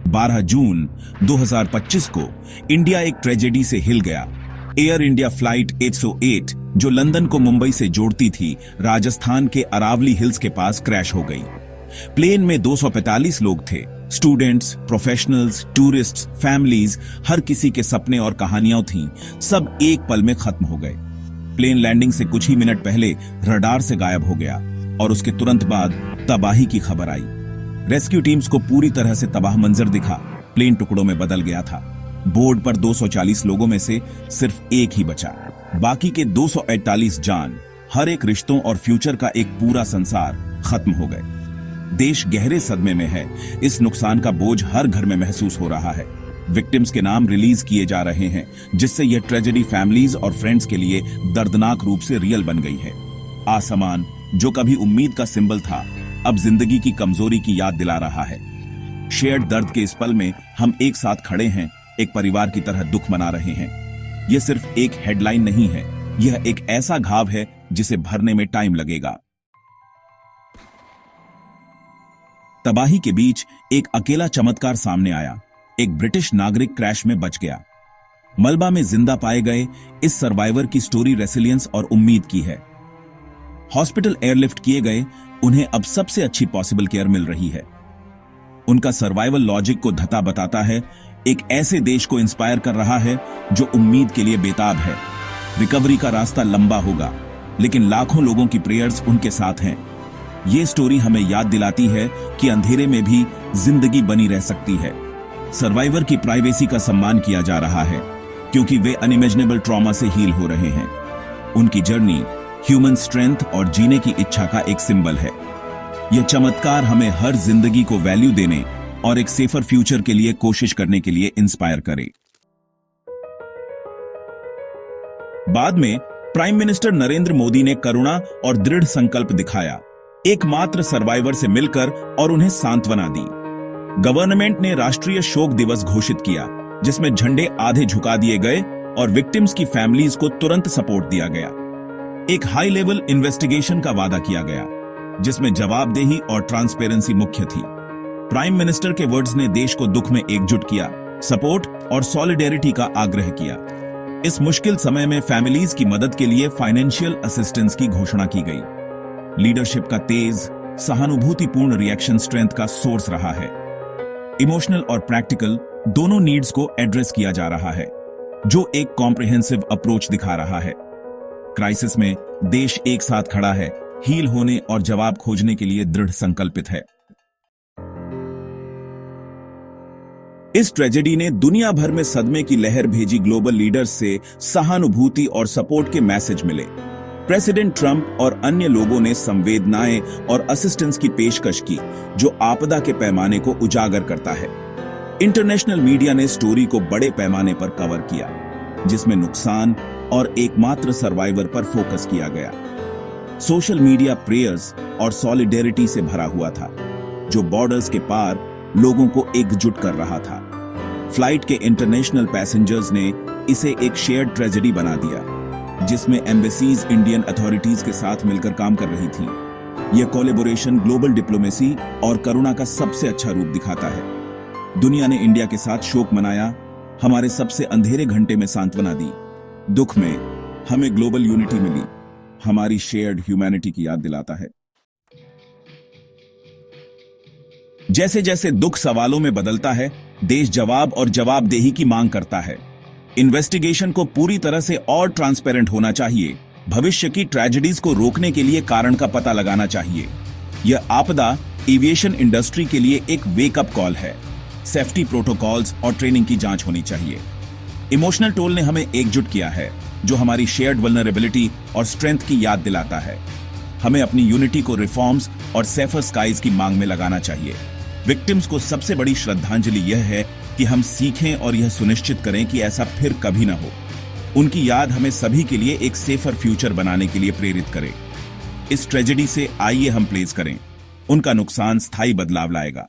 12 जून 2025 को इंडिया एक ट्रेजेडी से हिल गया। एयर इंडिया फ्लाइट 108 जो लंदन को मुंबई से जोड़ती थी, राजस्थान के अरावली हिल्स के पास क्रैश हो गई। प्लेन में 245 लोग थे। स्टूडेंट्स, प्रोफेशनल्स, टूरिस्ट्स, फैमिलीज, हर किसी के सपने और कहानियां थीं, सब एक पल में खत्म हो गए। प्लेन लैंडिंग से कुछ ही मिनट पहले रडार से गायब हो गया और उसके तुरंत बाद तबाही की खबर आई। रेस्क्यू टीम्स को पूरी तरह से तबाह मंजर दिखा। प्लेन टुकड़ों में बदल गया था। बोर्ड पर 240 लोगों में से सिर्फ एक ही बचा। बाकी के 248 जान, हर एक रिश्तों और फ्यूचर का एक पूरा संसार खत्म हो गए। देश गहरे सदमे में है। इस नुकसान का बोझ हर घर में महसूस हो रहा है। विक्टिम्स के नाम रिलीज किए जा रहे हैं, जिससे यह ट्रेजेडी फैमिलीज और फ्रेंड्स के लिए दर्दनाक रूप से रियल बन गई है। आसमान जो कभी उम्मीद का सिंबल था, अब जिंदगी की कमजोरी की याद दिला रहा है। शेयर्ड दर्द के इस पल में हम एक साथ खड़े हैं, एक परिवार की तरह दुख मना रहे हैं। यह सिर्फ एक हेडलाइन नहीं है, यह एक ऐसा घाव है जिसे भरने में टाइम लगेगा। तबाही के बीच एक अकेला चमत्कार सामने आया। एक ब्रिटिश नागरिक क्रैश में बच गया। मलबा में जिंदा पाए गए इस सर्वाइवर की स्टोरी रेसिलियंस और उम्मीद की है। हॉस्पिटल एयरलिफ्ट किए गए, उन्हें अब सबसे अच्छी पॉसिबल केयर मिल रही है। उनका सर्वाइवल लॉजिक को धता बताता है, एक ऐसे देश को इंस्पायर कर रहा है जो उम्मीद के लिए बेताब है। रिकवरी का रास्ता लंबा होगा, लेकिन लाखों लोगों की प्रेयर्स उनके साथ हैं। ये स्टोरी हमें याद दिलाती है कि अंधेरे में भी जिंदगी बनी रह सकती है। सर्वाइवर की प्राइवेसी का सम्मान किया जा रहा है, क्योंकि वे अनइमेजिनेबल ट्रॉमा से हील हो रहे हैं। उनकी जर्नी ह्यूमन स्ट्रेंथ और जीने की इच्छा का एक सिंबल है। यह चमत्कार हमें हर जिंदगी को वैल्यू देने और एक सेफर फ्यूचर के लिए कोशिश करने के लिए इंस्पायर करे। बाद में प्राइम मिनिस्टर नरेंद्र मोदी ने करुणा और दृढ़ संकल्प दिखाया, एकमात्र सर्वाइवर से मिलकर और उन्हें सांत्वना दी। गवर्नमेंट ने राष्ट्रीय शोक दिवस घोषित किया, जिसमें झंडे आधे झुका दिए गए और विक्टिम्स की फैमिलीज को तुरंत सपोर्ट दिया गया। एक हाई लेवल इन्वेस्टिगेशन का वादा किया गया, जिसमें जवाबदेही और ट्रांसपेरेंसी मुख्य थी। प्राइम मिनिस्टर के वर्ड्स ने देश को दुख में एकजुट किया, सपोर्ट और सॉलिडेरिटी का आग्रह किया। इस मुश्किल समय में फैमिलीज की मदद के लिए फाइनेंशियल असिस्टेंस की घोषणा की गई। लीडरशिप का तेज, सहानुभूतिपूर्ण रिएक्शन स्ट्रेंथ का सोर्स रहा है। इमोशनल और प्रैक्टिकल दोनों नीड्स को एड्रेस किया जा रहा है, जो एक कॉम्प्रिहेंसिव अप्रोच दिखा रहा है। क्राइसिस में देश एक साथ खड़ा है, हील होने और जवाब खोजने के लिए दृढ़ संकल्पित है। इस ट्रेजेडी ने दुनिया भर में सदमे की लहर भेजी। ग्लोबल लीडर्स से सहानुभूति और सपोर्ट के मैसेज मिले। प्रेसिडेंट ट्रंप और अन्य लोगों ने संवेदनाएं और असिस्टेंस की पेशकश की, जो आपदा के पैमाने को उजागर करता है। इंटरनेशनल मीडिया ने स्टोरी को बड़े पैमाने पर कवर किया, जिसमें नुकसान और एकमात्र सर्वाइवर पर फोकस किया गया। सोशल मीडिया प्रेयर्स और सॉलिडेरिटी से भरा हुआ था, जो बॉर्डर्स के पार लोगों को एकजुट कर रहा था। फ्लाइट के इंटरनेशनल पैसेंजर्स ने इसे एक शेयर्ड ट्रेजेडी बना दिया, जिसमें एम्बेसीज इंडियन अथॉरिटीज के साथ मिलकर काम कर रही थीं। यह कोलैबोरेशन ग्लोबल डिप्लोमेसी और करुणा का सबसे अच्छा रूप दिखाता है। दुनिया ने इंडिया के साथ शोक मनाया, हमारे सबसे अंधेरे घंटे में सांत्वना दी। दुख में हमें ग्लोबल यूनिटी मिली, हमारी शेयर्ड ह्यूमैनिटी की याद दिलाता है। जैसे जैसे दुख सवालों में बदलता है, देश जवाब और जवाबदेही की मांग करता है। इन्वेस्टिगेशन को पूरी तरह से और ट्रांसपेरेंट होना चाहिए। भविष्य की ट्रेजेडीज को रोकने के लिए कारण का पता लगाना चाहिए। यह आपदा एविएशन इंडस्ट्री के लिए एक वेकअप कॉल है। सेफ्टी प्रोटोकॉल्स और ट्रेनिंग की जांच होनी चाहिए। इमोशनल टोल ने हमें एकजुट किया है, जो हमारी शेयर्ड वल्नरेबिलिटी और स्ट्रेंथ की याद दिलाता है। हमें अपनी यूनिटी को रिफॉर्म्स और सेफर स्काइज की मांग में लगाना चाहिए। विक्टिम्स को सबसे बड़ी श्रद्धांजलि यह है कि हम सीखें और यह सुनिश्चित करें कि ऐसा फिर कभी न हो। उनकी याद हमें सभी के लिए एक सेफर फ्यूचर बनाने के लिए प्रेरित करे। इस ट्रेजेडी से आइए हम प्लेस करें, उनका नुकसान स्थायी बदलाव लाएगा।